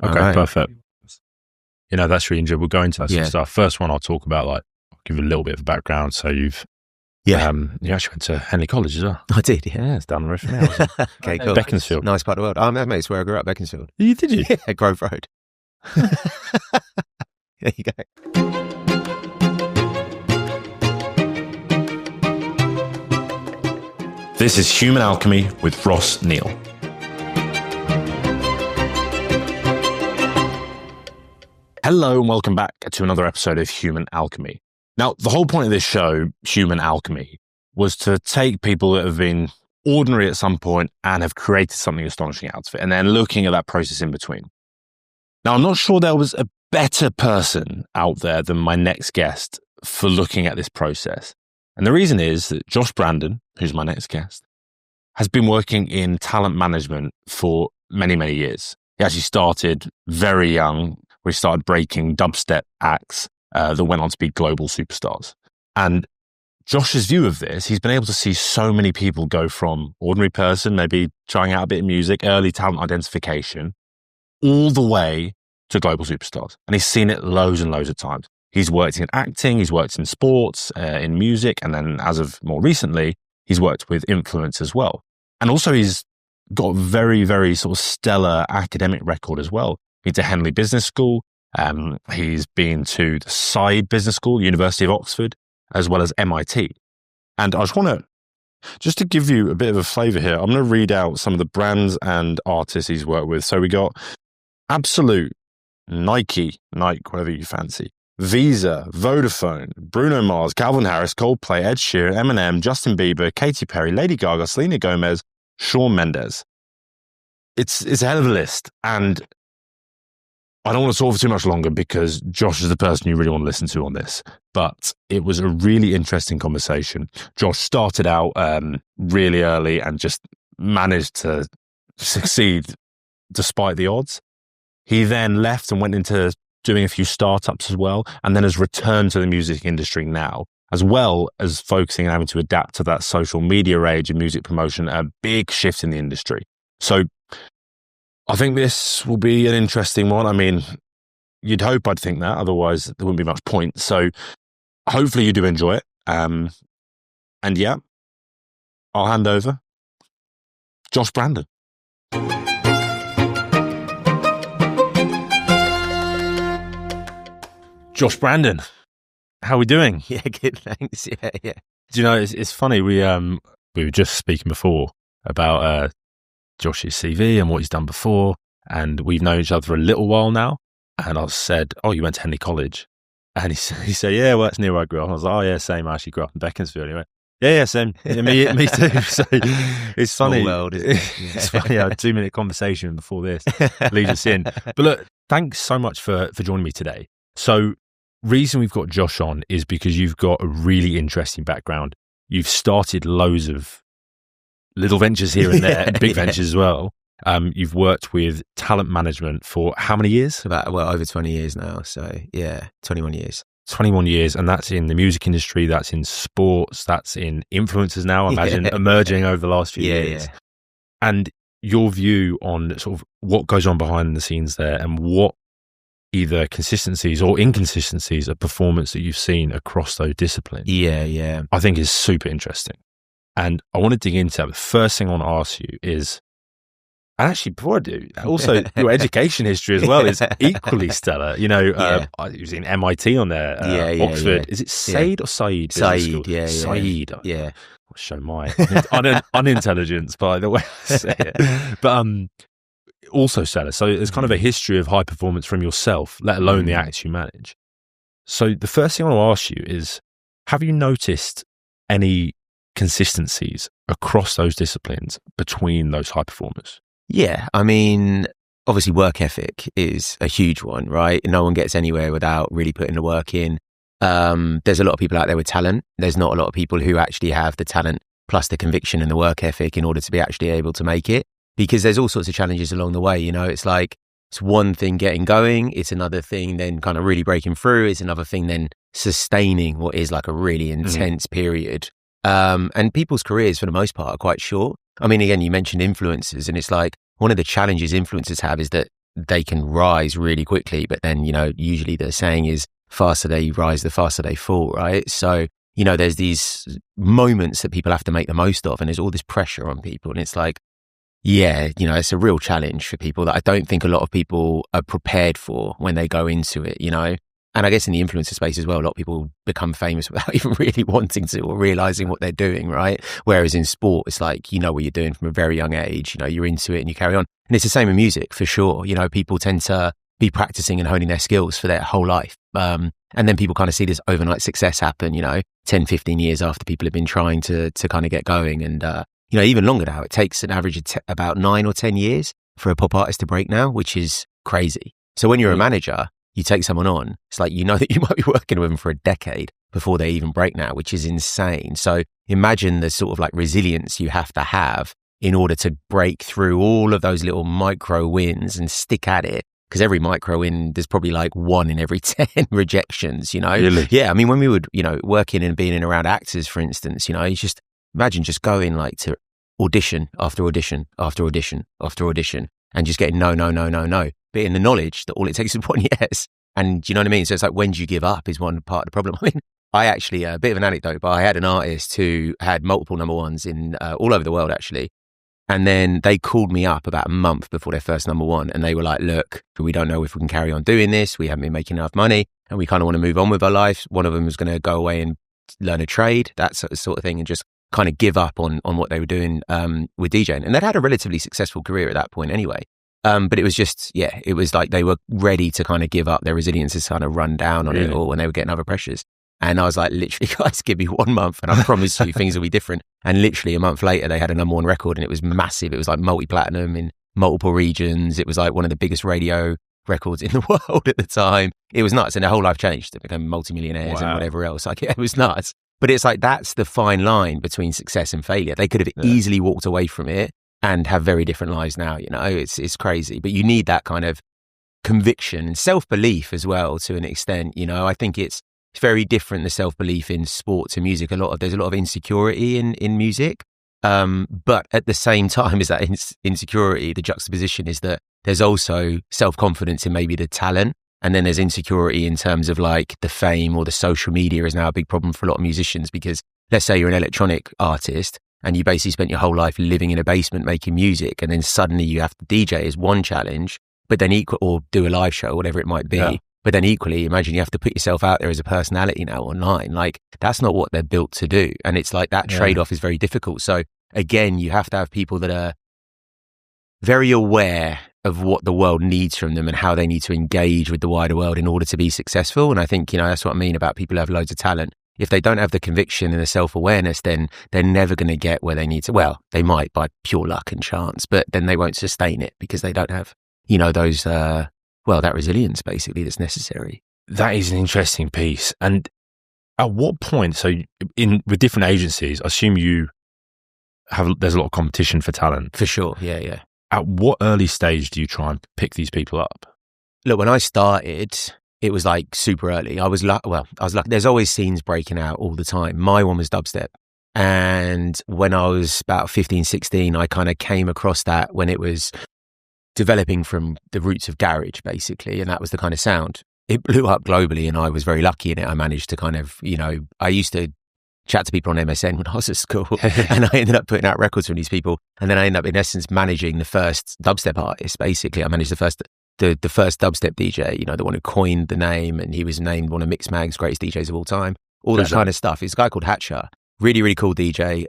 Okay, perfect. That's really interesting. We'll go into that sort of stuff. First one I'll talk about, I'll give you a little bit of a background. So you actually went to Henley College as well. I did, yeah. Yeah, it's down the road from me. Okay, cool. Beaconsfield. Nice part of the world. Mate, it's where I grew up, Beaconsfield. Did you? Yeah, Grove Road. There you go. This is Human Alchemy with Ross Neal. Hello and welcome back to another episode of Human Alchemy. Now, the whole point of this show, Human Alchemy, was to take people that have been ordinary at some point and have created something astonishing out of it, and then looking at that process in between. Now, I'm not sure there was a better person out there than my next guest for looking at this process. And the reason is that Josh Brandon, who's my next guest, has been working in talent management for many, many years. He actually started very young. We started breaking dubstep acts that went on to be global superstars. And Josh's view of this, he's been able to see so many people go from ordinary person, maybe trying out a bit of music, early talent identification, all the way to global superstars. And he's seen it loads and loads of times. He's worked in acting, he's worked in sports, in music, and then as of more recently, he's worked with influence as well. And also he's got a very, very sort of stellar academic record as well. Been to Henley Business School. He's been to the Side Business School, University of Oxford, as well as MIT. And I just want to give you a bit of a flavor here. I'm going to read out some of the brands and artists he's worked with. So we got Absolute, Nike, whatever you fancy, Visa, Vodafone, Bruno Mars, Calvin Harris, Coldplay, Ed Sheeran, Eminem, Justin Bieber, Katy Perry, Lady Gaga, Selena Gomez, Shawn Mendes. It's a hell of a list. And I don't want to talk for too much longer because Josh is the person you really want to listen to on this. But it was a really interesting conversation. Josh started out really early and just managed to succeed despite the odds. He then left and went into doing a few startups as well, and then has returned to the music industry now, as well as focusing and having to adapt to that social media age and music promotion, a big shift in the industry. So I think this will be an interesting one. I mean, you'd hope I'd think that, otherwise there wouldn't be much point. So hopefully you do enjoy it. And yeah, I'll hand over Josh Brandon. Josh Brandon, how are we doing? Yeah, good, thanks. Yeah. Do you know, it's funny, we were just speaking before about Josh's CV and what he's done before, and we've known each other for a little while now, and I said, oh, you went to Henley College? And he said, yeah, well, that's near where I grew up. And I was like, oh yeah, same, I actually grew up in Beaconsfield. He went, yeah, same, yeah, me too. So it's funny. Small world, isn't it? Yeah. It's funny, a 2-minute conversation before this leads us in. But look, thanks so much for joining me today. So reason we've got Josh on is because you've got a really interesting background. You've started loads of little ventures here and there, and big ventures as well. You've worked with talent management for how many years? About, over 20 years now. So yeah, 21 years. 21 years, and that's in the music industry, that's in sports, that's in influencers now, I imagine, emerging over the last few years. Yeah. And your view on sort of what goes on behind the scenes there and what either consistencies or inconsistencies of performance that you've seen across those disciplines. Yeah. I think is super interesting. And I want to dig into that. The first thing I want to ask you is, and actually before I do, also your education history as well is equally stellar. You know, I was in MIT on there, Oxford. Is it Said or Said? Said, Said. Yeah. I'll show my unintelligence by the way I say it. But also stellar. So there's kind of a history of high performance from yourself, let alone the acts you manage. So the first thing I want to ask you is, have you noticed any consistencies across those disciplines between those high performers? Yeah, I mean, obviously work ethic is a huge one, right? No one gets anywhere without really putting the work in. There's a lot of people out there with talent. There's not a lot of people who actually have the talent plus the conviction and the work ethic in order to be actually able to make it. Because there's all sorts of challenges along the way, you know, it's like, it's one thing getting going, it's another thing then kind of really breaking through, it's another thing then sustaining what is like a really intense period. And people's careers for the most part are quite short. I mean, again, you mentioned influencers, and it's like one of the challenges influencers have is that they can rise really quickly, but then, usually the saying is faster they rise, the faster they fall, right? So, there's these moments that people have to make the most of, and there's all this pressure on people. And it's like, it's a real challenge for people that I don't think a lot of people are prepared for when they go into it, And I guess in the influencer space as well, a lot of people become famous without even really wanting to or realizing what they're doing, right? Whereas in sport, it's like, what you're doing from a very young age, you're into it and you carry on. And it's the same in music for sure. People tend to be practicing and honing their skills for their whole life. And then people kind of see this overnight success happen, 10, 15 years after people have been trying to kind of get going. And, even longer now, it takes an average of about 9 or 10 years for a pop artist to break now, which is crazy. So when you're a manager, you take someone on, it's like, that you might be working with them for a decade before they even break now, which is insane. So imagine the sort of like resilience you have to have in order to break through all of those little micro wins and stick at it. Because every micro win, there's probably like 1 in every 10 rejections, Really? Yeah. I mean, when we would, working and being in around actors, for instance, you just imagine just going like to audition after audition after audition after audition and just getting no. But in the knowledge that all it takes is 1 yes. And do you know what I mean? So it's like, when do you give up is one part of the problem. I mean, I actually, a bit of an anecdote, but I had an artist who had multiple number ones in all over the world, actually. And then they called me up about a month before their first number one. And they were like, look, we don't know if we can carry on doing this. We haven't been making enough money and we kind of want to move on with our lives. One of them was going to go away and learn a trade, that sort of thing, and just kind of give up on what they were doing with DJing. And they'd had a relatively successful career at that point anyway. But it was just, it was like they were ready to kind of give up. Their resilience has kind of run down on it all when they were getting other pressures. And I was like, literally, guys, give me 1 month and I promise you things will be different. And literally a month later, they had a number one record and it was massive. It was like multi-platinum in multiple regions. It was like one of the biggest radio records in the world at the time. It was nuts. And their whole life changed. They became multimillionaires and whatever else. Like, it was nuts. But it's like, that's the fine line between success and failure. They could have easily walked away from it and have very different lives now. It's crazy. But you need that kind of conviction and self-belief as well to an extent. I think it's very different, the self-belief in sport to music. There's a lot of insecurity in music. But at the same time as that insecurity, the juxtaposition is that there's also self-confidence in maybe the talent. And then there's insecurity in terms of like the fame or the social media is now a big problem for a lot of musicians, because let's say you're an electronic artist and you basically spent your whole life living in a basement making music, and then suddenly you have to DJ is one challenge, but then or do a live show, whatever it might be. Yeah. But then equally, imagine you have to put yourself out there as a personality now online. Like, that's not what they're built to do. And it's like that trade-off is very difficult. So again, you have to have people that are very aware of what the world needs from them and how they need to engage with the wider world in order to be successful. And I think, that's what I mean about people who have loads of talent. If they don't have the conviction and the self-awareness, then they're never going to get where they need to. Well, they might by pure luck and chance, but then they won't sustain it because they don't have, those, that resilience basically that's necessary. That is an interesting piece. And at what point, so with different agencies, I assume there's a lot of competition for talent. For sure, yeah. At what early stage do you try and pick these people up? Look, when I started, it was like super early. I was lucky. There's always scenes breaking out all the time. My one was dubstep. And when I was about 15, 16, I kind of came across that when it was developing from the roots of garage, basically. And that was the kind of sound. It blew up globally and I was very lucky in it. I managed to kind of, I used to chat to people on MSN when I was at school and I ended up putting out records from these people. And then I ended up in essence managing the first dubstep artist, basically. I managed the first dubstep DJ, the one who coined the name, and he was named one of Mixmag's greatest DJs of all time. All that kind of stuff. It's a guy called Hatcher, really, really cool DJ.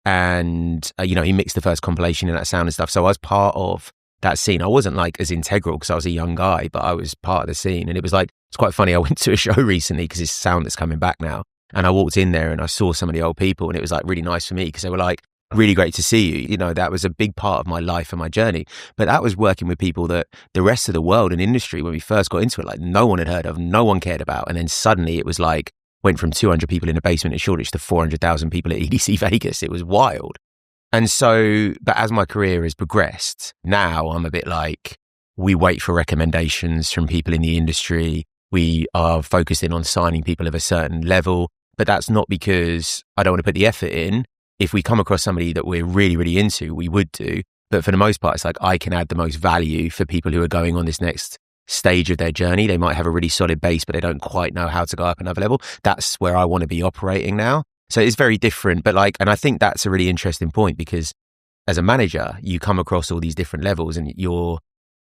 He mixed the first compilation in that sound and stuff. So I was part of that scene. I wasn't like as integral because I was a young guy, but I was part of the scene. And it was like, it's quite funny. I went to a show recently because it's sound that's coming back now. And I walked in there and I saw some of the old people, and it was like really nice for me because they were like, really great to see you. That was a big part of my life and my journey. But that was working with people that the rest of the world and industry, when we first got into it, like no one had heard of, no one cared about. And then suddenly it was like, went from 200 people in a basement at Shoreditch to 400,000 people at EDC Vegas. It was wild. And so, but as my career has progressed, now I'm a bit like, we wait for recommendations from people in the industry. We are focusing on signing people of a certain level, but that's not because I don't want to put the effort in. If we come across somebody that we're really, really into, we would do. But for the most part, it's like I can add the most value for people who are going on this next stage of their journey. They might have a really solid base, but they don't quite know how to go up another level. That's where I want to be operating now. So it's very different. But like, and I think that's a really interesting point, because as a manager, you come across all these different levels and your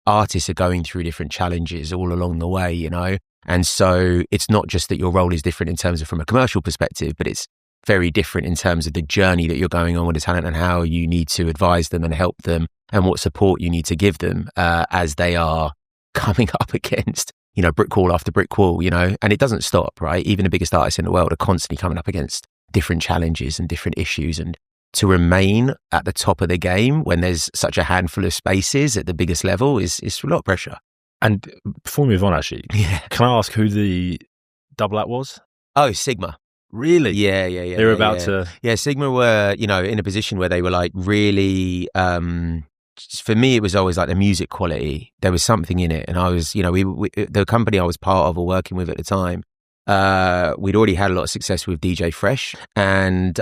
artists are going through different challenges all along the way, you know? And so it's not just that your role is different in terms of from a commercial perspective, but it's very different in terms of the journey that you're going on with the talent and how you need to advise them and help them and what support you need to give them as they are coming up against, you know, brick wall after brick wall, you know? And it doesn't stop, right? Even the biggest artists in the world are constantly coming up against different challenges and different issues. And to remain at the top of the game when there's such a handful of spaces at the biggest level is a lot of pressure. And before we move on, actually, can I ask who the double act was? Oh, Sigma. Really? Yeah. They were about to... Yeah, Sigma were, you know, in a position where they were like really... for me, it was always like the music quality. There was something in it. And I was, you know, we the company I was part of or working with at the time, we'd already had a lot of success with DJ Fresh. And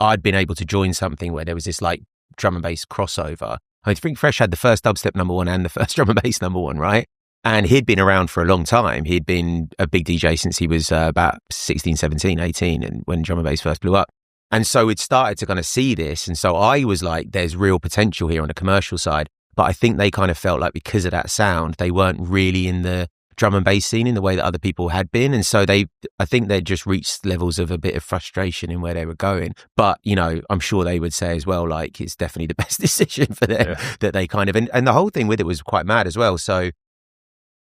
I'd been able to join something where there was this like drum and bass crossover. I think Fresh had the first dubstep #1 and the first drum and bass #1, right? And he'd been around for a long time. He'd been a big DJ since he was about 16, 17, 18, and when drum and bass first blew up. And so we'd started to kind of see this. And so I was like, there's real potential here on the commercial side. But I think they kind of felt like because of that sound, they weren't really in the drum and bass scene in the way that other people had been. And so I think they'd just reached levels of a bit of frustration in where they were going. But, you know, I'm sure they would say as well, like, it's definitely the best decision for them that they kind of, and the whole thing with it was quite mad as well. So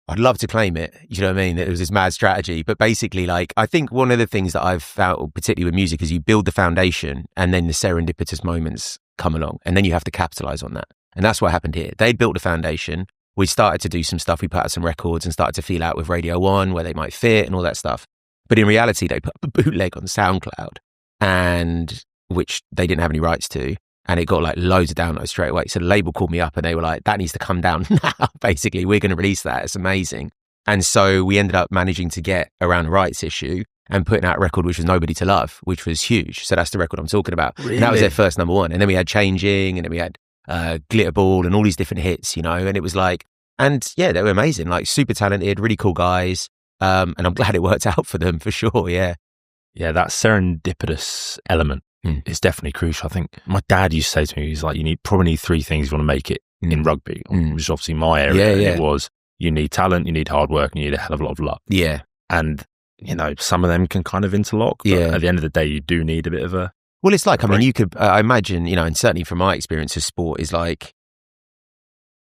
I'd love to claim it, you know what I mean, that it was this mad strategy. But basically, like, I think one of the things that I've found, particularly with music, is you build the foundation and then the serendipitous moments come along and then you have to capitalize on that. And that's what happened here. They built the foundation. We started to do some stuff. We put out some records and started to feel out with Radio 1 where they might fit and all that stuff. But in reality, they put up a bootleg on SoundCloud, and which they didn't have any rights to. And it got like loads of downloads straight away. So the label called me up and they were like, that needs to come down now. Basically, we're going to release that. It's amazing. And so we ended up managing to get around the rights issue and putting out a record which was Nobody to Love, which was huge. So that's the record I'm talking about. Really? And that was their first #1. And then we had Changing, and then we had Glitter Ball and all these different hits, you know. And it was like, and yeah, they were amazing, like super talented, really cool guys. And I'm glad it worked out for them for sure. Yeah. Yeah, that serendipitous element is definitely crucial. I think my dad used to say to me, he's like, you probably need 3 things if you want to make it in rugby, which is obviously my area. Yeah. And it was, you need talent, you need hard work, and you need a hell of a lot of luck. Yeah. And, you know, some of them can kind of interlock, but at the end of the day, you do need a bit of a... Well, it's like, I mean, you could, I imagine, you know, and certainly from my experience of sport is like,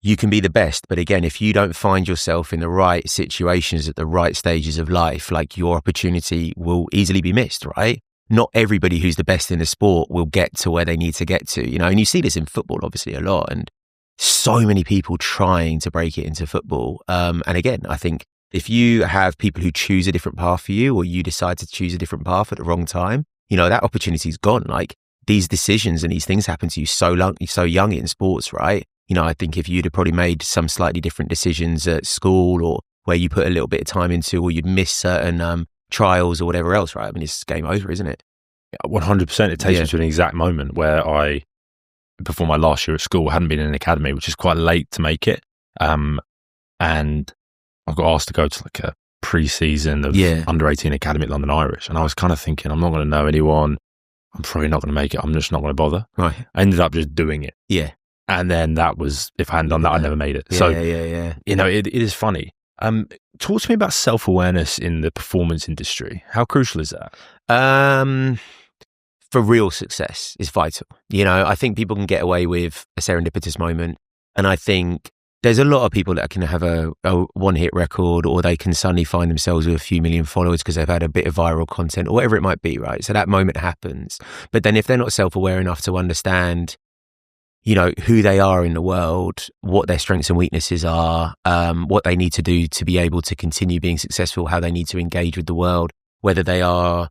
you can be the best, but again, if you don't find yourself in the right situations at the right stages of life, like your opportunity will easily be missed, right? Not everybody who's the best in the sport will get to where they need to get to, you know, and you see this in football, obviously, a lot, and so many people trying to break it into football. And again, I think if you have people who choose a different path for you, or you decide to choose a different path at the wrong time, you know, that opportunity's gone. Like, these decisions and these things happen to you so young in sports, right? You know, I think if you'd have probably made some slightly different decisions at school, or where you put a little bit of time into, or you'd miss certain trials or whatever else, right? I mean, it's game over, isn't it? 100%. It takes me to an exact moment where I, before my last year at school, hadn't been in an academy, which is quite late to make it. And I got asked to go to like a pre-season of under 18 academy at London Irish. And I was kind of thinking, I'm not going to know anyone. I'm probably not going to make it. I'm just not going to bother. Right. I ended up just doing it. Yeah. And then that was, if I hadn't done that, I'd never made it. Yeah, so, you know, it is funny. Talk to me about self-awareness in the performance industry. How crucial is that? For real success is vital. You know, I think people can get away with a serendipitous moment. And I think there's a lot of people that can have a one-hit record, or they can suddenly find themselves with a few million followers because they've had a bit of viral content or whatever it might be, right? So that moment happens. But then if they're not self-aware enough to understand, you know, who they are in the world, what their strengths and weaknesses are, what they need to do to be able to continue being successful, how they need to engage with the world, whether they are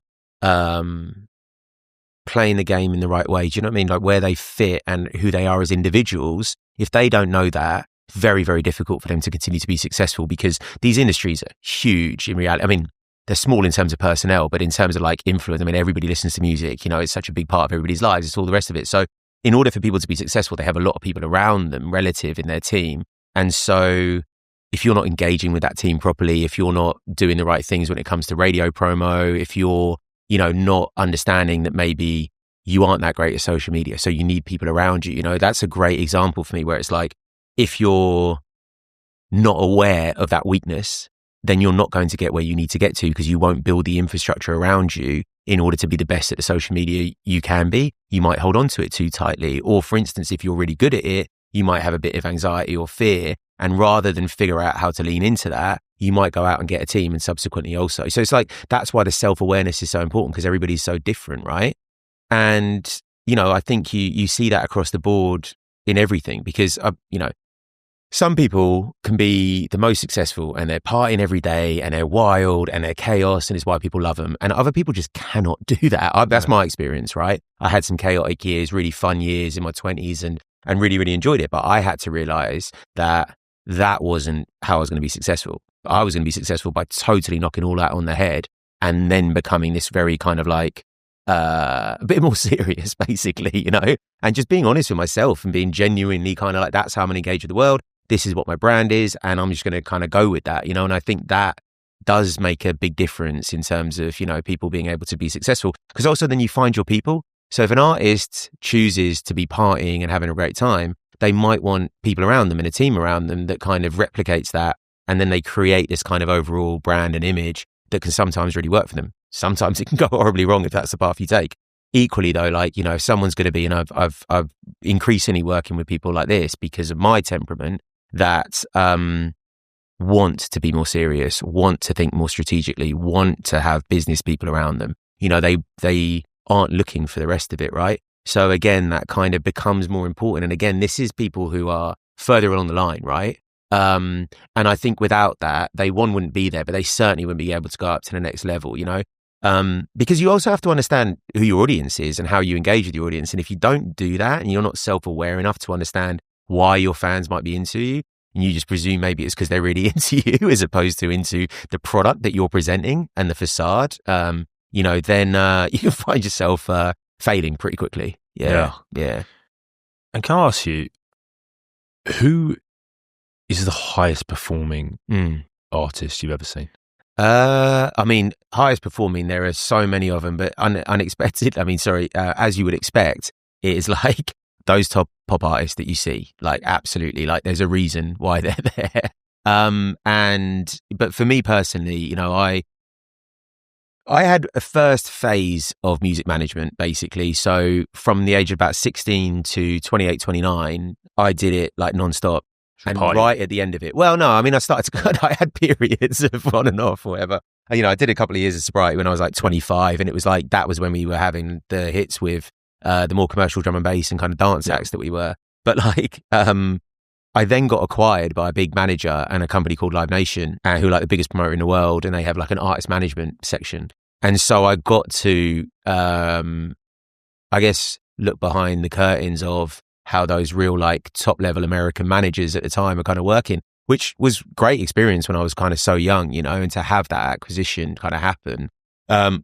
playing the game in the right way. Do you know what I mean? Like where they fit and who they are as individuals. If they don't know that, very, very difficult for them to continue to be successful, because these industries are huge in reality. I mean, they're small in terms of personnel, but in terms of like influence, I mean, everybody listens to music, you know, it's such a big part of everybody's lives. It's all the rest of it. So in order for people to be successful, they have a lot of people around them relative in their team. And so if you're not engaging with that team properly, if you're not doing the right things when it comes to radio promo, if you're, not understanding that maybe you aren't that great at social media, so you need people around you, that's a great example for me where it's like, if you're not aware of that weakness, then you're not going to get where you need to get to because you won't build the infrastructure around you in order to be the best at the social media you can be. You might hold on to it too tightly. Or for instance, if you're really good at it, you might have a bit of anxiety or fear. And rather than figure out how to lean into that, you might go out and get a team and subsequently also. So it's like, that's why the self-awareness is so important because everybody's so different, right? And, I think you see that across the board in everything because, some people can be the most successful and they're partying every day and they're wild and they're chaos and it's why people love them. And other people just cannot do that. That's my experience, right? I had some chaotic years, really fun years in my 20s and really, really enjoyed it. But I had to realize that wasn't how I was going to be successful. I was going to be successful by totally knocking all that on the head and then becoming this very kind of like, a bit more serious, basically, and just being honest with myself and being genuinely kind of like, that's how I'm going to engage with the world. This is what my brand is, and I'm just going to kind of go with that, and I think that does make a big difference in terms of, people being able to be successful, because also then you find your people. So if an artist chooses to be partying and having a great time, they might want people around them and a team around them that kind of replicates that, and then they create this kind of overall brand and image that can sometimes really work for them. Sometimes it can go horribly wrong if that's the path you take. Equally though, like, if someone's going to be, and I've increasingly working with people like this because of my temperament, that want to be more serious, want to think more strategically, want to have business people around them. They aren't looking for the rest of it, right? So again, that kind of becomes more important. And again, this is people who are further along the line, right? And I think without that, they wouldn't be there, but they certainly wouldn't be able to go up to the next level, because you also have to understand who your audience is and how you engage with your audience. And if you don't do that and you're not self-aware enough to understand why your fans might be into you, and you just presume maybe it's because they're really into you as opposed to into the product that you're presenting and the facade, then you can find yourself failing pretty quickly. Yeah. And can I ask you, who is the highest performing artist you've ever seen? Highest performing, there are so many of them, but unexpected. As you would expect, it is like those top pop artists that you see, like absolutely, like there's a reason why they're there. But for me personally, I had a first phase of music management, basically. So from the age of about 16 to 28, 29, I did it like nonstop. And right at the end of it, I started to, I had periods of on and off or whatever. I did a couple of years of sobriety when I was like 25, and it was like, that was when we were having the hits with the more commercial drum and bass and kind of dance acts that we were. But I then got acquired by a big manager and a company called Live Nation, who are like the biggest promoter in the world, and they have like an artist management section. And so I got to, look behind the curtains of how those real like top level American managers at the time are kind of working, which was great experience when I was kind of so young, and to have that acquisition kind of happen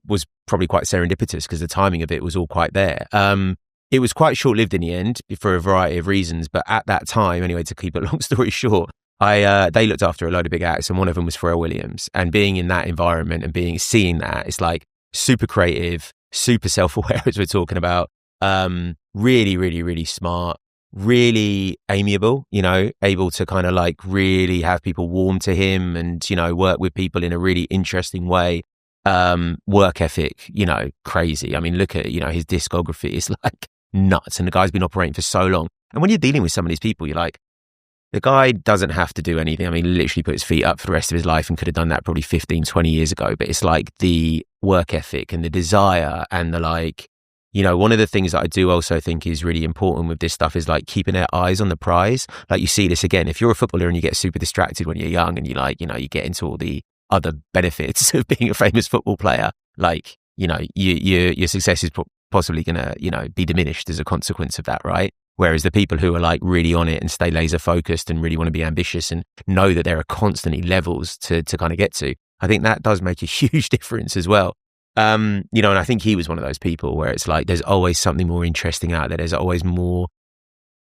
was probably quite serendipitous because the timing of it was all quite there. It was quite short-lived in the end for a variety of reasons, but at that time, anyway, to keep a long story short, they looked after a load of big acts, and one of them was Pharrell Williams. And being in that environment and seeing that, it's like super creative, super self-aware, as we're talking about, really, really, really smart, really amiable, able to kind of like really have people warm to him and, work with people in a really interesting way. Work ethic, crazy. Look at, his discography is like nuts, and the guy's been operating for so long. And when you're dealing with some of these people, you're like, the guy doesn't have to do anything. Literally put his feet up for the rest of his life and could have done that probably 15, 20 years ago. But it's like the work ethic and the desire and the like, one of the things that I do also think is really important with this stuff is like keeping their eyes on the prize. Like you see this again, if you're a footballer and you get super distracted when you're young and you like, you get into all the other benefits of being a famous football player, like, your success is possibly going to, be diminished as a consequence of that, right? Whereas the people who are like really on it and stay laser focused and really want to be ambitious and know that there are constantly levels to kind of get to, I think that does make a huge difference as well. You know, and I think he was one of those people where it's like, there's always something more interesting out there. There's always more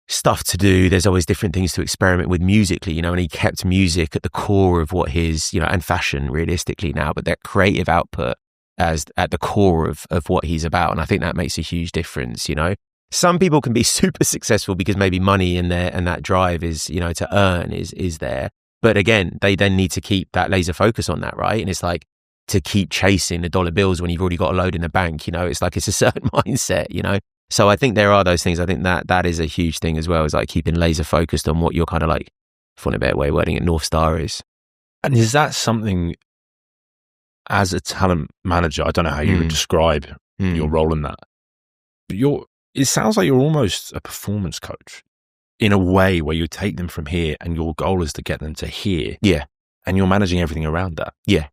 stuff to do. There's always different things to experiment with musically, you know, and he kept music at the core of what his, you know, and fashion realistically now, but that creative output as at the core of what he's about. And I think that makes a huge difference, you know. Some people can be super successful because maybe money and that drive is, you know, to earn is there. But again, they then need to keep that laser focus on that, right? And it's like, to keep chasing the dollar bills when you've already got a load in the bank, you know, it's like, it's a certain mindset, you know. So I think there are those things. I think that is a huge thing as well, is like keeping laser focused on what you're kind of like, for a better way of wording it, North Star is. And is that something, as a talent manager, I don't know how you would describe your role in that, but it sounds like you're almost a performance coach in a way, where you take them from here and your goal is to get them to here. Yeah. And you're managing everything around that. Yeah.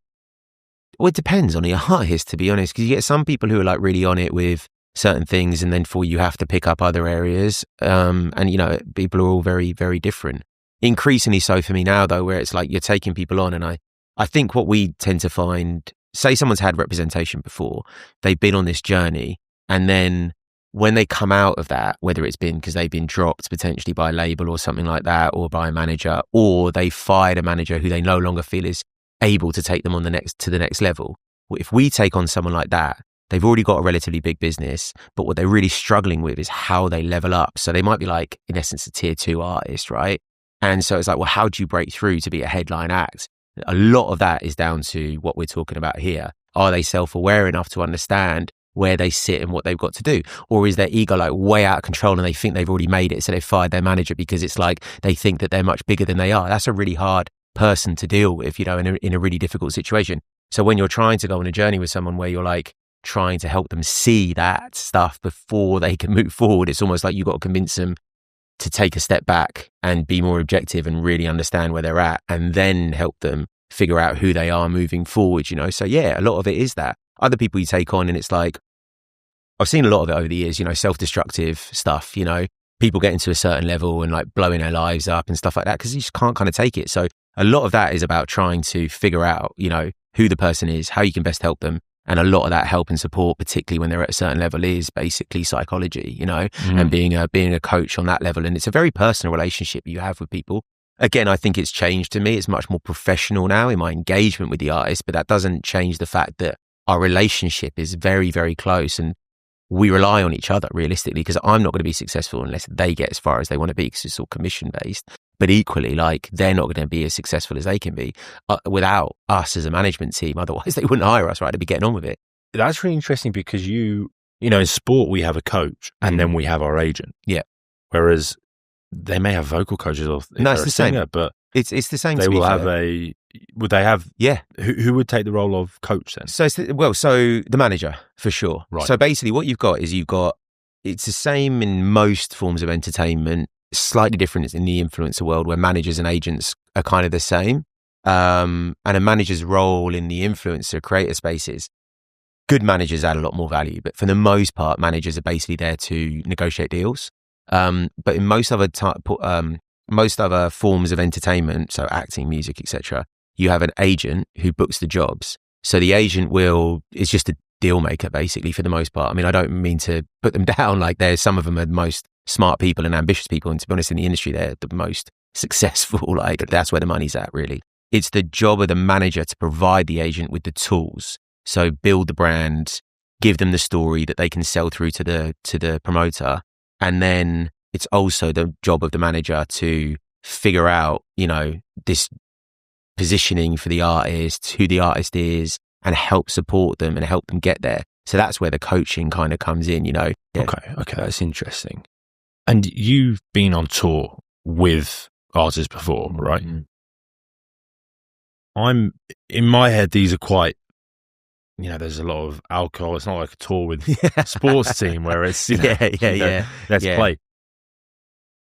Well, it depends on the artist, to be honest, because you get some people who are like really on it with certain things, and then for you have to pick up other areas. And, you know, people are all very, very different. Increasingly so for me now, though, where it's like you're taking people on. And I think what we tend to find, say someone's had representation before, they've been on this journey, and then when they come out of that, whether it's been because they've been dropped potentially by a label or something like that, or by a manager, or they fired a manager who they no longer feel is able to take them on to the next level. Well, if we take on someone like that, they've already got a relatively big business, but what they're really struggling with is how they level up. So they might be like, in essence, a tier 2 artist, right? And so it's like, well, how do you break through to be a headline act? A lot of that is down to what we're talking about here. Are they self-aware enough to understand where they sit and what they've got to do? Or is their ego like way out of control and they think they've already made it, so they've fired their manager because it's like they think that they're much bigger than they are? That's a really hard person to deal with, you know, in a really difficult situation. So when you're trying to go on a journey with someone where you're like trying to help them see that stuff before they can move forward, it's almost like you've got to convince them to take a step back and be more objective and really understand where they're at, and then help them figure out who they are moving forward, you know. So yeah, a lot of it is that. Other people you take on, and it's like, I've seen a lot of it over the years, you know, self-destructive stuff, you know, people getting to a certain level and like blowing their lives up and stuff like that, because you just can't kind of take it. So a lot of that is about trying to figure out, you know, who the person is, how you can best help them. And a lot of that help and support, particularly when they're at a certain level, is basically psychology, you know, and being a coach on that level. And it's a very personal relationship you have with people. Again, I think it's changed to me. It's much more professional now in my engagement with the artist, but that doesn't change the fact that our relationship is very, very close, and we rely on each other realistically, because I'm not going to be successful unless they get as far as they want to be, because it's all commission based. But equally, like, they're not going to be as successful as they can be without us as a management team. Otherwise, they wouldn't hire us, right? They'd be getting on with it. That's really interesting, because you know, in sport, we have a coach and then we have our agent. Yeah. Whereas they may have vocal coaches, or no, it's the same. Singer, but it's the same. They will have would they have? Yeah. Who would take the role of coach then? So the manager for sure. Right. So basically, what you've got is it's the same in most forms of entertainment. Slightly different in the influencer world, where managers and agents are kind of the same. And a manager's role in the influencer creator spaces, good managers add a lot more value, but for the most part, managers are basically there to negotiate deals. But in most other forms of entertainment, so acting, music, etc., you have an agent who books the jobs. So the agent is just a deal maker, basically, for the most part. I mean, I don't mean to put them down. Like, some of them are the most smart people and ambitious people, and to be honest, in the industry, they're the most successful. Like, that's where the money's at, really. It's the job of the manager to provide the agent with the tools. So build the brand, give them the story that they can sell through to the promoter, and then it's also the job of the manager to figure out, you know, this positioning for the artist, who the artist is, and help support them and help them get there. So that's where the coaching kind of comes in, you know. Yeah. Okay, that's interesting. And you've been on tour with artists before, right? Mm-hmm. In my head, these are quite, you know, there's a lot of alcohol. It's not like a tour with a sports team where it's, you know, let's play.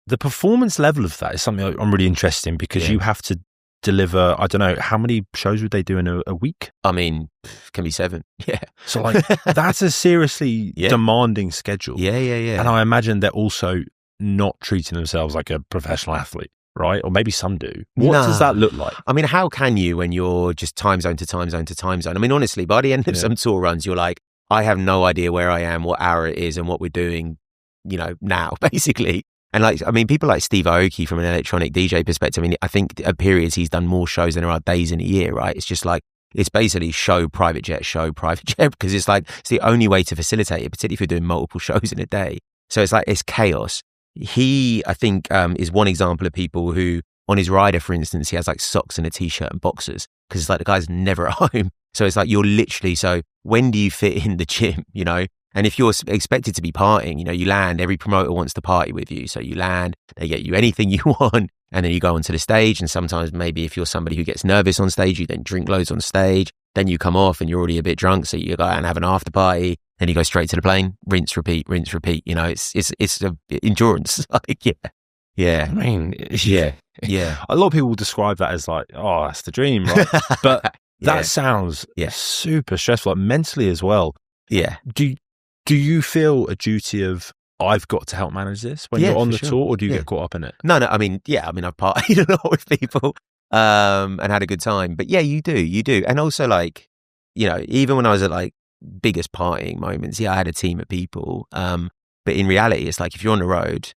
The performance level of that is something I'm really interested in, because you have to deliver, I don't know, how many shows would they do in a week? I mean, can be 7. Yeah. So like, that's a seriously demanding schedule. Yeah. And I imagine they're also not treating themselves like a professional athlete. right? Or maybe some do. What does that look like? I mean, how can you when you're just time zone to time zone to time zone? I mean, honestly, by the end of some tour runs, you're like, I have no idea where I am, what hour it is, and what we're doing, now, basically. And I mean, people like Steve Aoki from an electronic DJ perspective, I mean, I think at periods he's done more shows than there are days in a year, right? It's just like, it's basically show, private jet, because it's like, it's the only way to facilitate it, particularly if you're doing multiple shows in a day. So it's like, it's chaos. He, I think, is one example of people who, on his rider, for instance, he has like socks and a t-shirt and boxers, because it's like the guy's never at home. So it's like, you're literally, so when do you fit in the gym, And if you're expected to be partying, you land, every promoter wants to party with you. So you land, they get you anything you want, and then you go onto the stage. And sometimes maybe if you're somebody who gets nervous on stage, you then drink loads on stage. Then you come off and you're already a bit drunk. So you go out and have an after party. Then you go straight to the plane, rinse, repeat. It's endurance. Yeah. I mean, yeah. A lot of people describe that as like, oh, that's the dream, right? But that sounds super stressful, like mentally as well. Yeah. Do you feel a duty of, I've got to help manage this when you're on the tour, or do you get caught up in it? No, I mean, I've partied a lot with people and had a good time. But yeah, you do. And also like, even when I was at like biggest partying moments, I had a team of people. But in reality, it's like if you're on the road,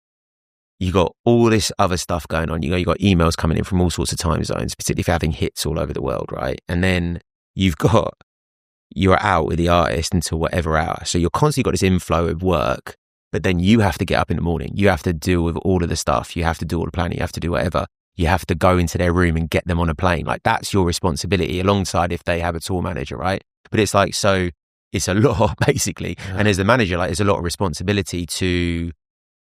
you got all this other stuff going on. You got emails coming in from all sorts of time zones, particularly if you're having hits all over the world, right? And then you're out with the artist until whatever hour. So you're constantly got this inflow of work, but then you have to get up in the morning. You have to deal with all of the stuff. You have to do all the planning. You have to do whatever. You have to go into their room and get them on a plane. Like that's your responsibility alongside if they have a tour manager, right? But it's like, so it's a lot basically. Yeah. And as the manager, like there's a lot of responsibility to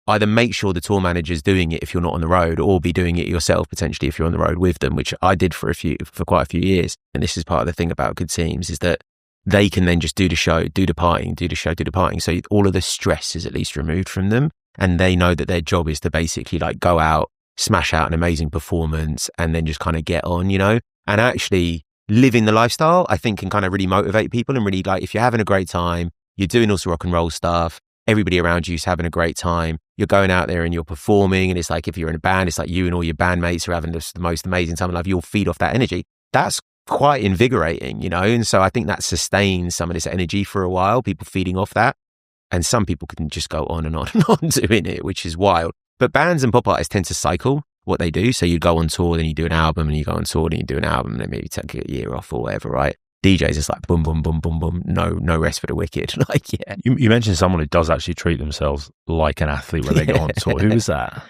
either make sure the tour manager's doing it if you're not on the road, or be doing it yourself potentially if you're on the road with them, which I did for quite a few years. And this is part of the thing about good teams, is that they can then just do the show, do the partying, do the show, do the partying. So all of the stress is at least removed from them. And they know that their job is to basically like go out, smash out an amazing performance, and then just kind of get on, and actually living the lifestyle, I think can kind of really motivate people. And really like, if you're having a great time, you're doing also rock and roll stuff, everybody around you is having a great time, you're going out there and you're performing. And it's like, if you're in a band, it's like you and all your bandmates are having the most amazing time in life. You'll feed off that energy. That's quite invigorating, and so I think that sustains some of this energy for a while, people feeding off that. And some people can just go on and on and on doing it, which is wild. But bands and pop artists tend to cycle what they do. So you go on tour, then you do an album, and you go on tour, then you do an album, and then maybe take a year off or whatever, right? DJs is like boom, boom, boom, boom, boom. No rest for the wicked. Like, yeah. You mentioned someone who does actually treat themselves like an athlete when they go on tour. Who was that?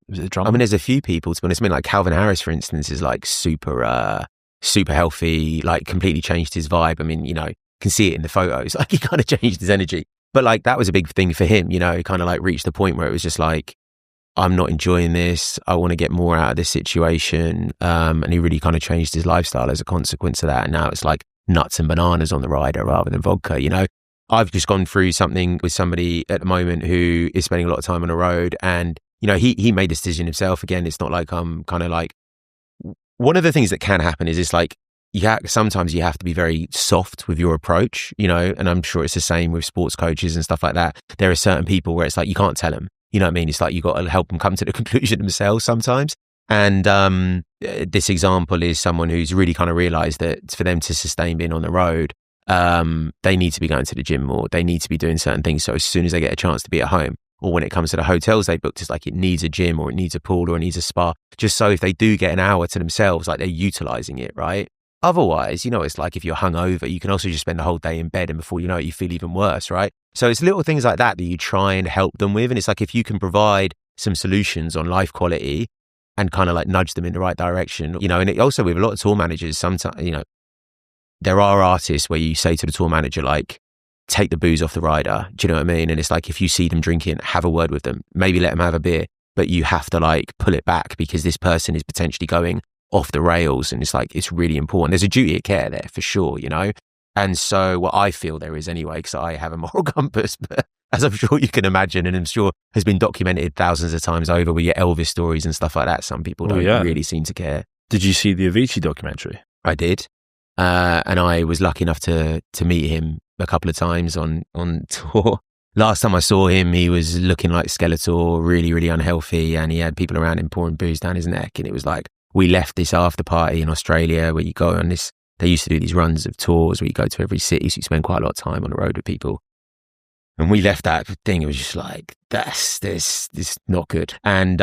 Was it a drummer? I mean, there's a few people, to be honest. I mean, like Calvin Harris, for instance, is like super healthy, like completely changed his vibe. I mean, can see it in the photos. Like he kind of changed his energy. But like that was a big thing for him, kind of like reached the point where it was just like, I'm not enjoying this. I want to get more out of this situation. And he really kind of changed his lifestyle as a consequence of that. And now it's like nuts and bananas on the rider rather than vodka, I've just gone through something with somebody at the moment who is spending a lot of time on the road, and he made the decision himself. Again, it's not like I'm kind of like, one of the things that can happen is it's like, sometimes you have to be very soft with your approach, and I'm sure it's the same with sports coaches and stuff like that. There are certain people where it's like, you can't tell them, you know what I mean? It's like, you got to help them come to the conclusion themselves sometimes. And this example is someone who's really kind of realized that for them to sustain being on the road, they need to be going to the gym more. They need to be doing certain things. So as soon as they get a chance to be at home, or when it comes to the hotels they booked, it's like it needs a gym, or it needs a pool, or it needs a spa, just so if they do get an hour to themselves, like they're utilizing it, right? Otherwise, it's like if you're hungover, you can also just spend the whole day in bed, and before you know it, you feel even worse, right? So it's little things like that you try and help them with. And it's like, if you can provide some solutions on life quality and kind of like nudge them in the right direction, and it also with a lot of tour managers, sometimes, there are artists where you say to the tour manager, like, take the booze off the rider. Do you know what I mean? And it's like, if you see them drinking, have a word with them, maybe let them have a beer, but you have to like pull it back because this person is potentially going off the rails. And it's like, it's really important. There's a duty of care there for sure, And so what I feel there is anyway, because I have a moral compass, but as I'm sure you can imagine, and I'm sure has been documented thousands of times over with your Elvis stories and stuff like that, some people don't really seem to care. Did you see the Avicii documentary? I did. And I was lucky enough to meet him a couple of times on tour. last time I saw him, he was looking like Skeletor, really, really unhealthy. And he had people around him pouring booze down his neck. And it was like, we left this after party in Australia where you go on this, they used to do these runs of tours where you go to every city. So you spend quite a lot of time on the road with people. And we left that thing. It was just like, this not good. And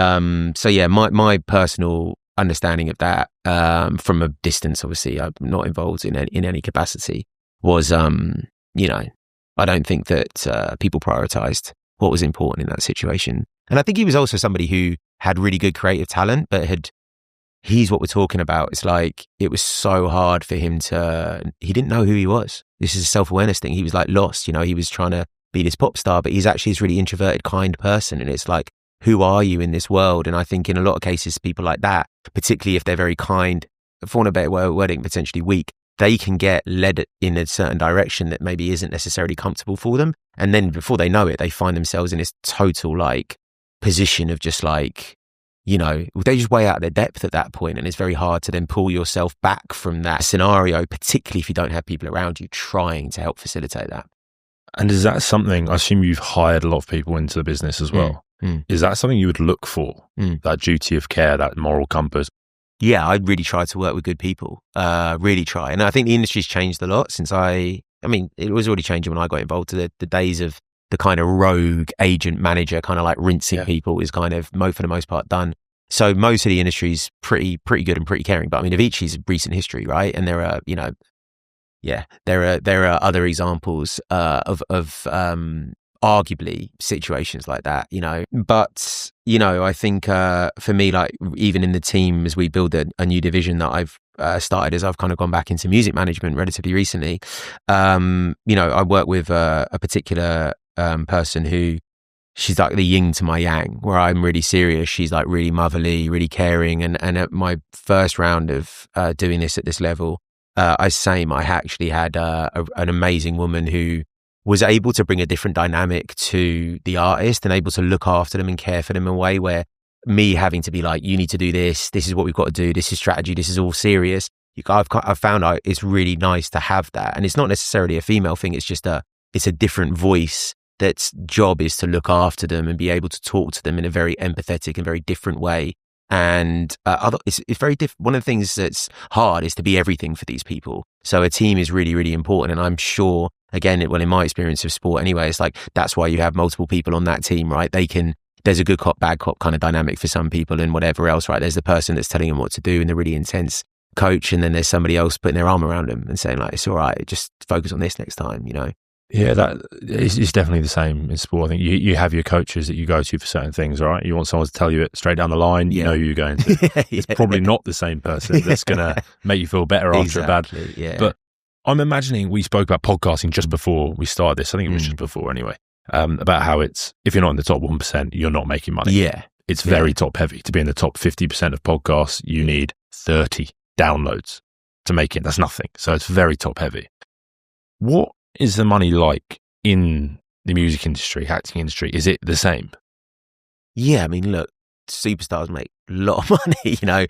so yeah, my personal understanding of that from a distance, obviously, I'm not involved in any capacity, was, you know, I don't think that people prioritized what was important in that situation. And I think he was also somebody who had really good creative talent, but he's what we're talking about. It's like, it was so hard for him he didn't know who he was. This is a self-awareness thing. He was like lost, you know, he was trying to be this pop star, but he's actually this really introverted, kind person. And it's like, who are you in this world? And I think in a lot of cases, people like that, particularly if they're very kind, for want of a better wording, potentially weak, they can get led in a certain direction that maybe isn't necessarily comfortable for them. And then before they know it, they find themselves in this total like position of just like, you know, they just way out their depth at that point. And it's very hard to then pull yourself back from that scenario, particularly if you don't have people around you trying to help facilitate that. And is that something, I assume you've hired a lot of people into the business as well. Is that something you would look for? That duty of care, that moral compass? Yeah, I really try to work with good people, really try. And I think the industry's changed a lot since I mean, it was already changing when I got involved. To the days of the kind of rogue agent manager, kind of like rinsing people is kind of, for the most part, done. So most of the industry's pretty good and pretty caring. But I mean, Avicii's recent history, right? And there are, you know, there are other examples of arguably situations like that, you know. But, you know, I think for me, like even in the team, as we build a new division that I've started, as I've kind of gone back into music management relatively recently, you know, I work with a particular person who, she's like the yin to my yang, where I'm really serious. She's like really motherly, really caring. And at my first round of doing this at this level, I actually had an amazing woman who was able to bring a different dynamic to the artist and able to look after them and care for them in a way where me having to be like, you need to do this is what we've got to do, this is strategy, this is all serious. I've found out it's really nice to have that. And it's not necessarily a female thing, it's just it's a different voice that's job is to look after them and be able to talk to them in a very empathetic and very different way. And it's very different. One of the things that's hard is to be everything for these people. So a team is really, really important. And I'm sure, again, in my experience of sport anyway, it's like, that's why you have multiple people on that team, right? There's a good cop, bad cop kind of dynamic for some people and whatever else, right? There's the person that's telling them what to do and the really intense coach. And then there's somebody else putting their arm around them and saying like, it's all right, just focus on this next time, you know? Yeah, that is definitely the same in sport. I think you have your coaches that you go to for certain things, right? You want someone to tell you it straight down the line, you know who you're going to. It's probably not the same person that's going to make you feel better after a bad. Yeah. But I'm imagining, we spoke about podcasting just before we started this. I think it was just before anyway, about how it's, if you're not in the top 1%, you're not making money. Yeah. It's very top heavy. To be in the top 50% of podcasts, you need 30 downloads to make it. That's nothing. So it's very top heavy. What is the money like in the music industry, acting industry? Is it the same? Yeah, I mean, look, superstars make a lot of money, you know,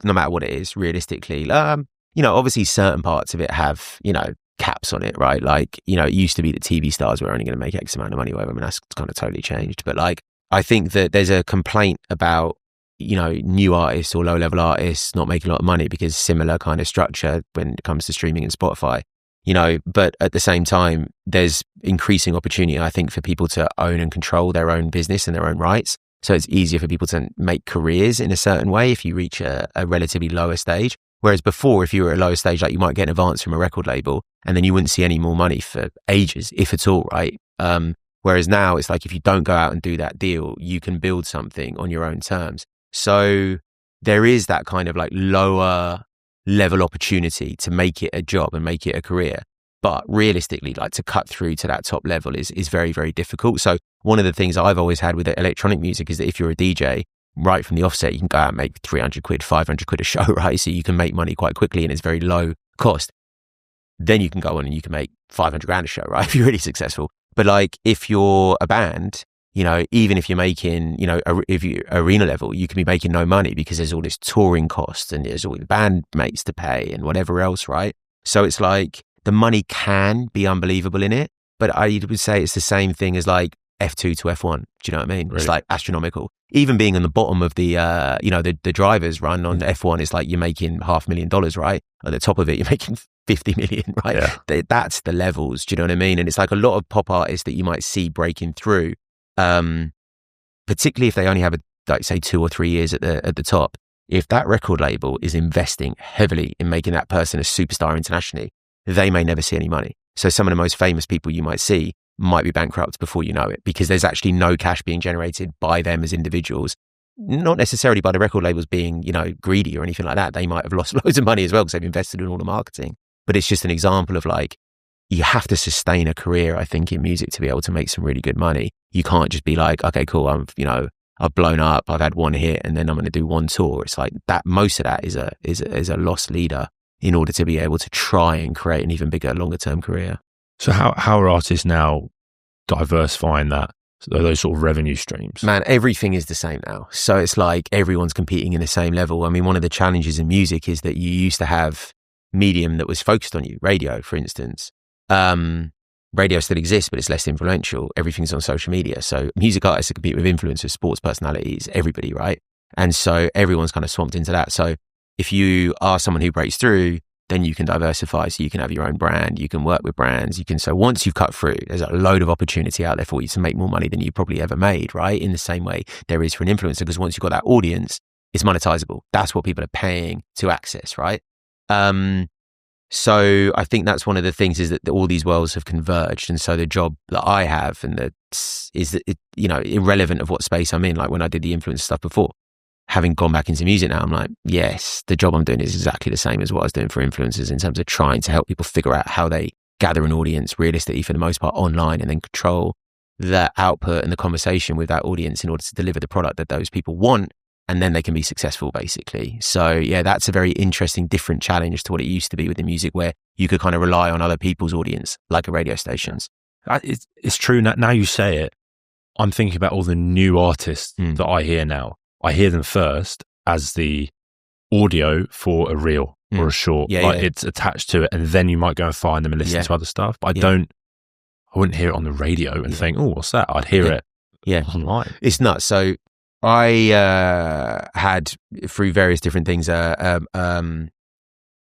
no matter what it is, realistically. You know, obviously certain parts of it have, you know, caps on it, right? Like, you know, it used to be that TV stars were only going to make X amount of money, whatever. I mean, that's kind of totally changed. But like, I think that there's a complaint about, you know, new artists or low-level artists not making a lot of money because similar kind of structure when it comes to streaming and Spotify. You know, but at the same time, there's increasing opportunity, I think, for people to own and control their own business and their own rights. So it's easier for people to make careers in a certain way if you reach a relatively lower stage. Whereas before, if you were at a lower stage, like you might get an advance from a record label and then you wouldn't see any more money for ages, if at all, right? Whereas now it's like if you don't go out and do that deal, you can build something on your own terms. So there is that kind of like lower level opportunity to make it a job and make it a career. But realistically, like to cut through to that top level is very, very difficult. So one of the things I've always had with electronic music is that if you're a DJ, right from the offset, you can go out and make 300 quid, 500 quid a show, right? So you can make money quite quickly and it's very low cost. Then you can go on and you can make 500 grand a show, right? If you're really successful. But like if you're a band, you know, even if you're making, you know, if you arena level, you can be making no money because there's all this touring costs and there's all the bandmates to pay and whatever else, right? So it's like the money can be unbelievable in it, but I would say it's the same thing as like F2 to F1. Do you know what I mean? Really? It's like astronomical. Even being on the bottom of the, the drivers run on F1, it's like you're making $500,000, right? At the top of it, you're making 50 million, right? Yeah. That's the levels. Do you know what I mean? And it's like a lot of pop artists that you might see breaking through, particularly if they only have like say 2 or 3 years at the top. If that record label is investing heavily in making that person a superstar internationally, they may never see any money. So some of the most famous people you might see might be bankrupt before you know it, because there's actually no cash being generated by them as individuals, not necessarily by the record labels being, greedy or anything like that. They might have lost loads of money as well because they've invested in all the marketing. But it's just an example of like, you have to sustain a career, I think, in music to be able to make some really good money. You can't just be like, okay, cool, I've blown up, I've had one hit, and then I'm going to do one tour. It's like that. Most of that is a lost leader in order to be able to try and create an even bigger, longer term career. So how are artists now diversifying those sort of revenue streams? Man, everything is the same now. So it's like everyone's competing in the same level. I mean, one of the challenges in music is that you used to have medium that was focused on you, radio, for instance. Radio still exists, but it's less influential. Everything's on social media. So music artists compete with influencers, sports personalities, everybody, right? And so everyone's kind of swamped into that. So if you are someone who breaks through, then you can diversify. So you can have your own brand, you can work with brands, so once you've cut through, there's a load of opportunity out there for you to make more money than you probably ever made, right? In the same way there is for an influencer, because once you've got that audience, it's monetizable. That's what people are paying to access, right? So I think that's one of the things, is that all these worlds have converged. And so the job that I have irrelevant of what space I'm in, like when I did the influencer stuff before, having gone back into music now, I'm like, yes, the job I'm doing is exactly the same as what I was doing for influencers, in terms of trying to help people figure out how they gather an audience realistically, for the most part, online, and then control that output and the conversation with that audience in order to deliver the product that those people want. And then they can be successful, basically. So yeah, that's a very interesting, different challenge to what it used to be with the music, where you could kind of rely on other people's audience, like a radio stations. It's true. Now you say it, I'm thinking about all the new artists that I hear now. I hear them first as the audio for a reel or a short. It's attached to it, and then you might go and find them and listen to other stuff. But I wouldn't hear it on the radio and think, oh, what's that? I'd hear it online. It's nuts. So I had, through various different things, I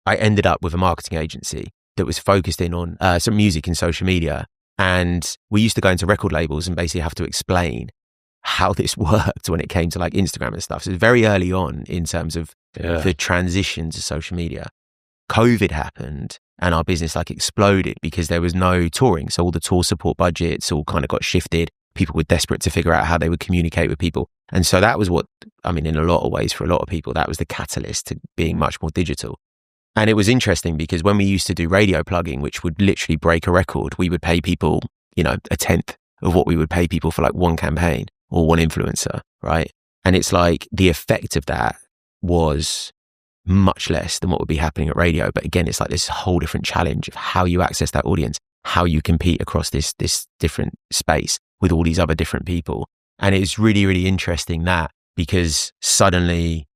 ended up with a marketing agency that was focused in on some music and social media. And we used to go into record labels and basically have to explain how this worked when it came to like Instagram and stuff. So it was very early on in terms of the transition to social media. COVID happened and our business like exploded because there was no touring. So all the tour support budgets all kind of got shifted. People were desperate to figure out how they would communicate with people. And so that was in a lot of ways, for a lot of people, that was the catalyst to being much more digital. And it was interesting because when we used to do radio plugging, which would literally break a record, we would pay people, a tenth of what we would pay people for like one campaign or one influencer, right? And it's like the effect of that was much less than what would be happening at radio. But again, it's like this whole different challenge of how you access that audience, how you compete across this different space with all these other different people. And it's really, really interesting that, because suddenly,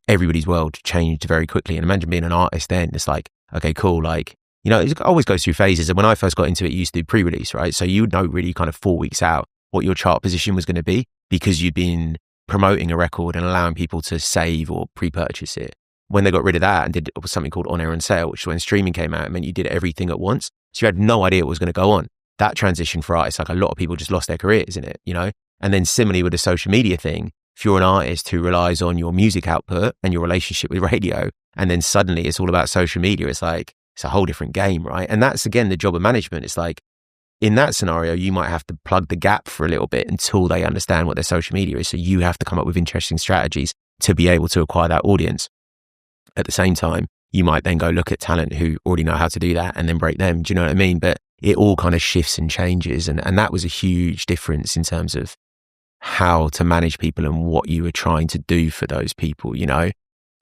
everybody's world changed very quickly. And imagine being an artist then, it's like, okay, cool. Like, it always goes through phases. And when I first got into it, you used to do pre-release, right? So you would know really kind of 4 weeks out what your chart position was going to be, because you'd been promoting a record and allowing people to save or pre-purchase it. When they got rid of that and did something called on air and sale, which when streaming came out, it meant you did everything at once. So you had no idea what was going to go on. That transition for artists, like a lot of people just lost their careers in it, And then similarly with the social media thing, if you're an artist who relies on your music output and your relationship with radio, and then suddenly it's all about social media, it's like, it's a whole different game, right? And that's, again, the job of management. It's like, in that scenario, you might have to plug the gap for a little bit until they understand what their social media is. So you have to come up with interesting strategies to be able to acquire that audience. At the same time, you might then go look at talent who already know how to do that and then break them. Do you know what I mean? But it all kind of shifts and changes. And that was a huge difference in terms of how to manage people and what you were trying to do for those people, Yeah,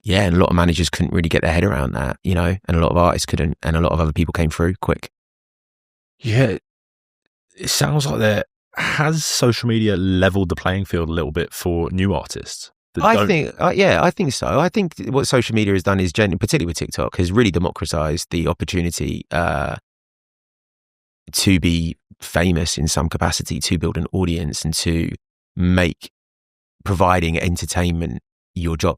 and a lot of managers couldn't really get their head around that, and a lot of artists couldn't, and a lot of other people came through quick. Yeah, it sounds like has social media leveled the playing field a little bit for new artists? I think so. I think what social media has done is, particularly with TikTok, has really democratized the opportunity to be famous in some capacity, to build an audience and to make providing entertainment your job.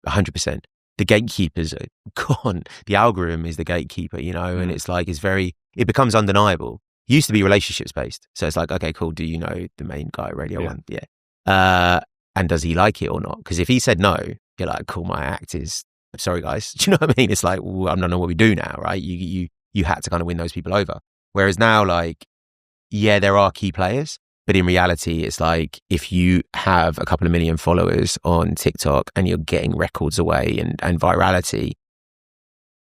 100%. The gatekeepers are gone. The algorithm is the gatekeeper, and it's like, it becomes undeniable. Used to be relationships based. So it's like, okay, cool. Do you know the main guy at Radio 1? Yeah. And does he like it or not? Because if he said no, you're like, cool, my act is, I'm sorry guys. Do you know what I mean? It's like, well, I don't know what we do now, right? You had to kind of win those people over. Whereas now, like, yeah, there are key players, but in reality, it's like, if you have a couple of million followers on TikTok and you're getting records away and virality,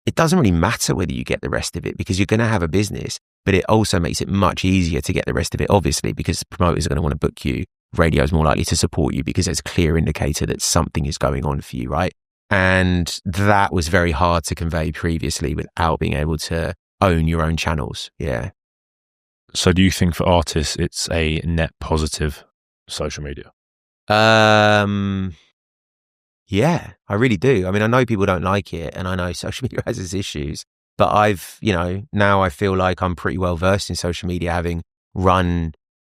it doesn't really matter whether you get the rest of it, because you're going to have a business, but it also makes it much easier to get the rest of it, obviously, because promoters are going to want to book you. Radio is more likely to support you because it's a clear indicator that something is going on for you, right? And that was very hard to convey previously without being able to own your own channels. Yeah. So do you think for artists, it's a net positive, social media? Yeah, I really do. I mean, I know people don't like it, and I know social media has its issues, but now I feel like I'm pretty well versed in social media, having run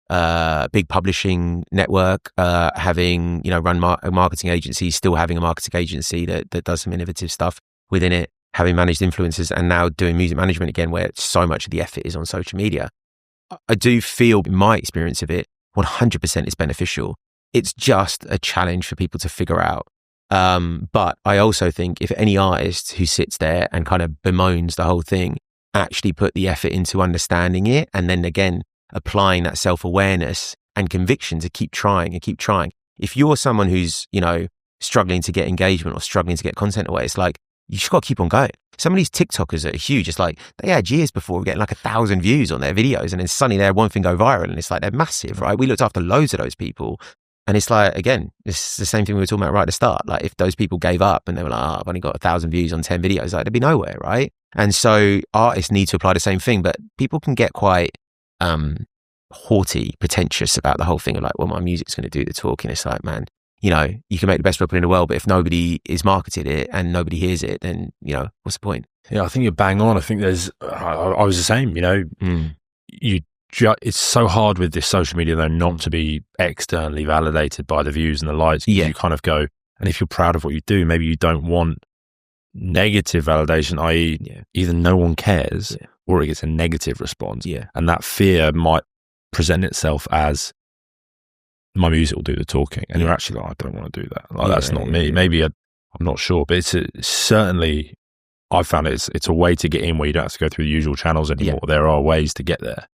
a big publishing network, having, run a marketing agency, still having a marketing agency that does some innovative stuff within it, having managed influencers, and now doing music management again, where so much of the effort is on social media. I do feel, in my experience of it, 100% is beneficial. It's just a challenge for people to figure out. But I also think if any artist who sits there and kind of bemoans the whole thing actually put the effort into understanding it, and then again, applying that self-awareness and conviction to keep trying and keep trying. If you're someone who's, struggling to get engagement or struggling to get content away, it's like, you just got to keep on going. Some of these TikTokers are huge. It's like, they had years before getting like 1,000 views on their videos, and then suddenly they had one thing go viral, and it's like, they're massive, right? We looked after loads of those people. And it's like, again, it's the same thing we were talking about right at the start. Like, if those people gave up and they were like, I've only got 1,000 views on 10 videos, like, they'd be nowhere, right? And so artists need to apply the same thing, but people can get quite haughty, pretentious about the whole thing of like, well, my music's going to do the talking. It's like, man, you can make the best record in the world, but if nobody is marketed it and nobody hears it, then, what's the point? Yeah, I think you're bang on. I think I was the same, it's so hard with this social media, though, not to be externally validated by the views and the likes. Yeah. You kind of go, and if you're proud of what you do, maybe you don't want negative validation, i.e. either no one cares or it gets a negative response. Yeah. And that fear might present itself as, my music will do the talking. And you're actually like, I don't want to do that. Like, that's not me. Maybe I'm not sure, but it's certainly, I've found it's a way to get in where you don't have to go through the usual channels anymore. Yeah. There are ways to get there.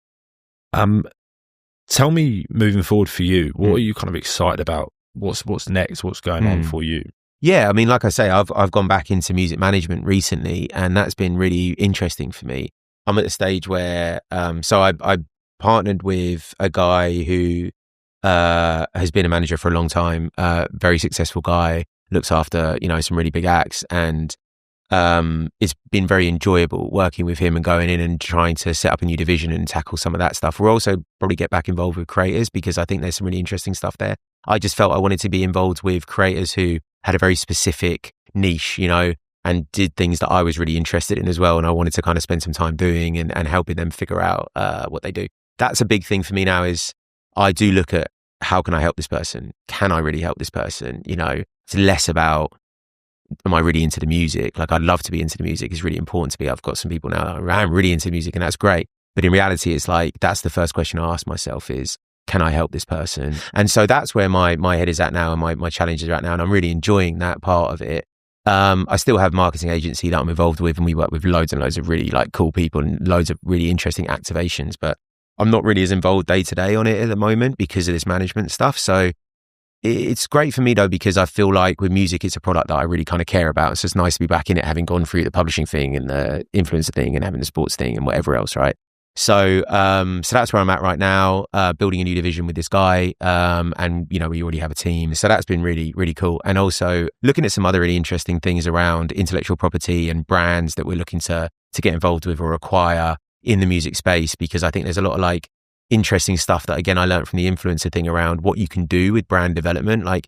Tell me, moving forward for you, what are you kind of excited about? What's next? What's going on for you? Yeah, I mean, like I say, I've gone back into music management recently, and that's been really interesting for me. I'm at the stage where, so I partnered with a guy who has been a manager for a long time, very successful guy, looks after, some really big acts, and it's been very enjoyable working with him and going in and trying to set up a new division and tackle some of that stuff. We'll also probably get back involved with creators, because I think there's some really interesting stuff there. I just felt I wanted to be involved with creators who had a very specific niche, and did things that I was really interested in as well. And I wanted to kind of spend some time doing and helping them figure out what they do. That's a big thing for me now, is I do look at, how can I help this person? Can I really help this person? It's less about, am I really into the music? Like, I'd love to be into the music. It's really important to me. I've got some people now that I'm really into music, and that's great. But in reality, it's like, that's the first question I ask myself is, can I help this person? And so that's where my head is at now, and my challenges are at now. And I'm really enjoying that part of it. I still have a marketing agency that I'm involved with, and we work with loads and loads of really like cool people and loads of really interesting activations, but I'm not really as involved day to day on it at the moment because of this management stuff. So it's great for me though, because I feel like with music, it's a product that I really kind of care about. So it's nice to be back in it, having gone through the publishing thing and the influencer thing and having the sports thing and whatever else, right? So that's where I'm at right now, building a new division with this guy. And, we already have a team. So that's been really, really cool. And also looking at some other really interesting things around intellectual property and brands that we're looking to get involved with or acquire in the music space, because I think there's a lot of like interesting stuff that, again, I learned from the influencer thing around what you can do with brand development. Like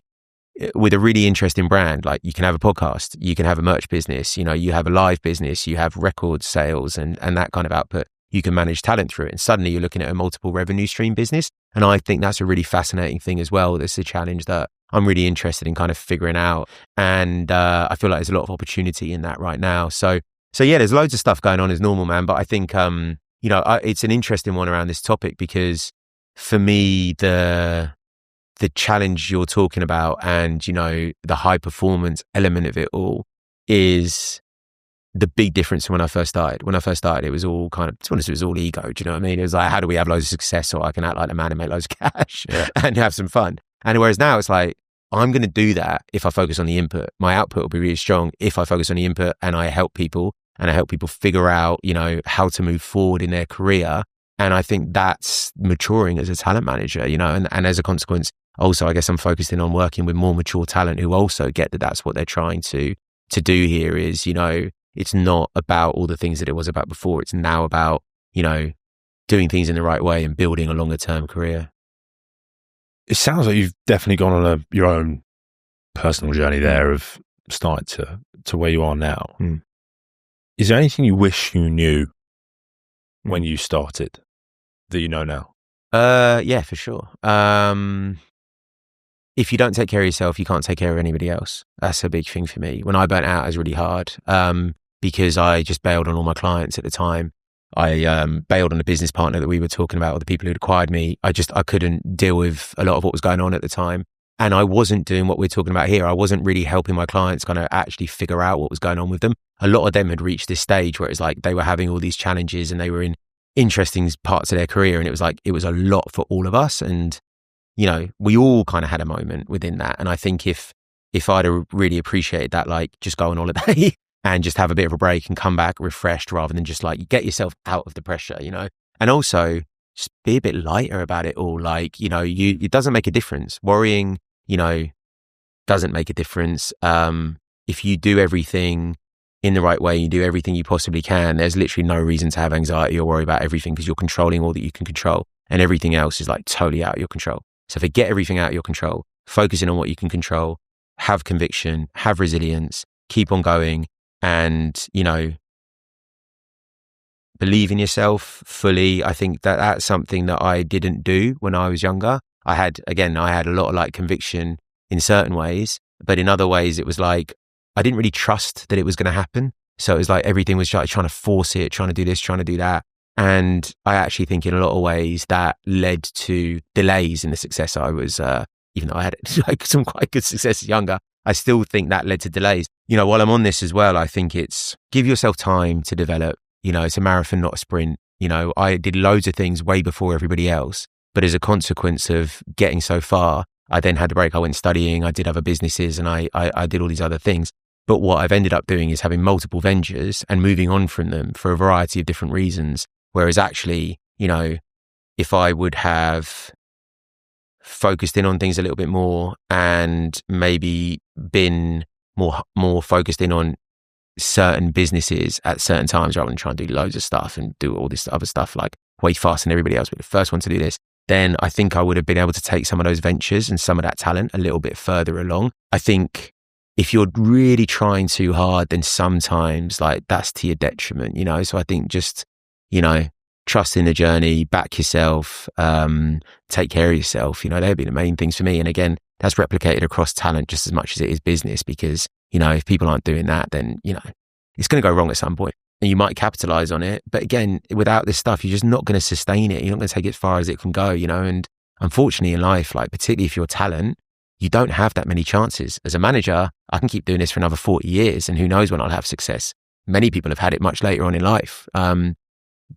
with a really interesting brand, like you can have a podcast, you can have a merch business, you have a live business, you have record sales and that kind of output. you can manage talent through it. And suddenly you're looking at a multiple revenue stream business. And I think that's a really fascinating thing as well. That's a challenge that I'm really interested in kind of figuring out. And I feel like there's a lot of opportunity in that right now. So yeah, there's loads of stuff going on as normal, man. But I think, it's an interesting one around this topic because for me, the challenge you're talking about and, the high performance element of it all is the big difference from when I first started. When I first started, it was all kind of, to be honest, it was all ego. Do you know what I mean? It was like, how do we have loads of success so I can act like the man and make loads of cash and have some fun? And whereas now it's like, I'm going to do that if I focus on the input. My output will be really strong if I focus on the input and I help people figure out, how to move forward in their career. And I think that's maturing as a talent manager, and as a consequence, also, I guess I'm focusing on working with more mature talent who also get that that's what they're trying to do here is, it's not about all the things that it was about before. It's now about, doing things in the right way and building a longer term career. It sounds like you've definitely gone on your own personal journey there of starting to where you are now. Mm. Is there anything you wish you knew when you started that you know now? Yeah, for sure. If you don't take care of yourself, you can't take care of anybody else. That's a big thing for me. When I burnt out, it was really hard because I just bailed on all my clients at the time. I bailed on the business partner that we were talking about, or the people who'd acquired me. I couldn't deal with a lot of what was going on at the time. And I wasn't doing what we're talking about here. I wasn't really helping my clients kind of actually figure out what was going on with them. A lot of them had reached this stage where it's like they were having all these challenges and they were in interesting parts of their career. And it was like, it was a lot for all of us. And, we all kind of had a moment within that. And I think if I'd have really appreciated that, like just go on holiday and just have a bit of a break and come back refreshed rather than just like get yourself out of the pressure, and also just be a bit lighter about it all. Like, it doesn't make a difference. Worrying, doesn't make a difference. If you do everything in the right way, you do everything you possibly can, there's literally no reason to have anxiety or worry about everything because you're controlling all that you can control and everything else is like totally out of your control. So forget everything out of your control, focusing on what you can control, have conviction, have resilience, keep on going and, believe in yourself fully. I think that's something that I didn't do when I was younger. I had a lot of like conviction in certain ways, but in other ways it was like, I didn't really trust that it was going to happen. So it was like everything was like trying to force it, trying to do this, trying to do that. And I actually think in a lot of ways that led to delays in the success I was, even though I had like some quite good success younger, I still think that led to delays. While I'm on this as well, I think it's give yourself time to develop. It's a marathon, not a sprint. I did loads of things way before everybody else, but as a consequence of getting so far, I then had to break. I went studying, I did other businesses and I did all these other things. But what I've ended up doing is having multiple ventures and moving on from them for a variety of different reasons. Whereas actually, if I would have focused in on things a little bit more and maybe been more focused in on certain businesses at certain times rather than trying to do loads of stuff and do all this other stuff like way faster than everybody else, but the first one to do this, then I think I would have been able to take some of those ventures and some of that talent a little bit further along. I think if you're really trying too hard, then sometimes like that's to your detriment, So I think just, trust in the journey, back yourself, take care of yourself, they'd be the main things for me. And again, that's replicated across talent just as much as it is business because, if people aren't doing that, then, it's going to go wrong at some point and you might capitalize on it. But again, without this stuff, you're just not going to sustain it. You're not going to take it as far as it can go, and unfortunately in life, like particularly if you're talent, you don't have that many chances. As a manager, I can keep doing this for another 40 years and who knows when I'll have success. Many people have had it much later on in life.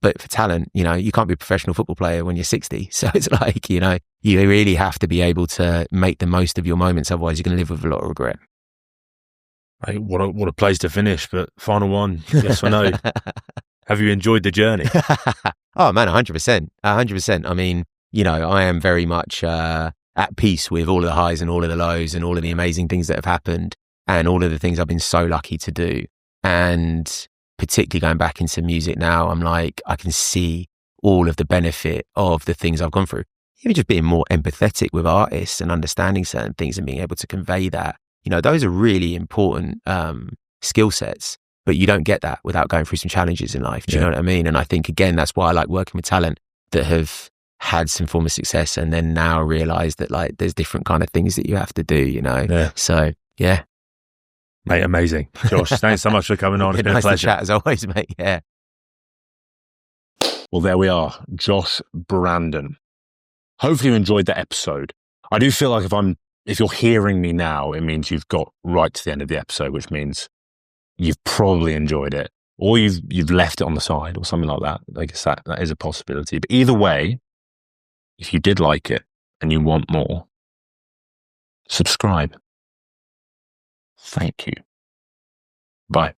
But for talent, you can't be a professional football player when you're 60. So it's like, you really have to be able to make the most of your moments. Otherwise you're going to live with a lot of regret. Hey, what a place to finish, but final one, yes or no? Have you enjoyed the journey? Oh man, 100%. 100%. I mean, I am very much, at peace with all of the highs and all of the lows and all of the amazing things that have happened and all of the things I've been so lucky to do. And particularly going back into music now, I'm like, I can see all of the benefit of the things I've gone through. Even just being more empathetic with artists and understanding certain things and being able to convey that, those are really important skill sets. but you don't get that without going through some challenges in life. Do you know what I mean? And I think, again, that's why I like working with talent that have had some form of success and then now realize that like there's different kind of things that you have to do, you know? Yeah. So, yeah. Mate, amazing. Josh, thanks so much for coming on. It's been nice a pleasure. to chat as always, mate. Yeah. Well, there we are. Josh Brandon. Hopefully you enjoyed that episode. I do feel like if you're hearing me now, it means you've got right to the end of the episode, which means you've probably enjoyed it, or you've left it on the side or something like that. I guess that is a possibility. But either way, if you did like it and you want more, subscribe. Thank you. Bye.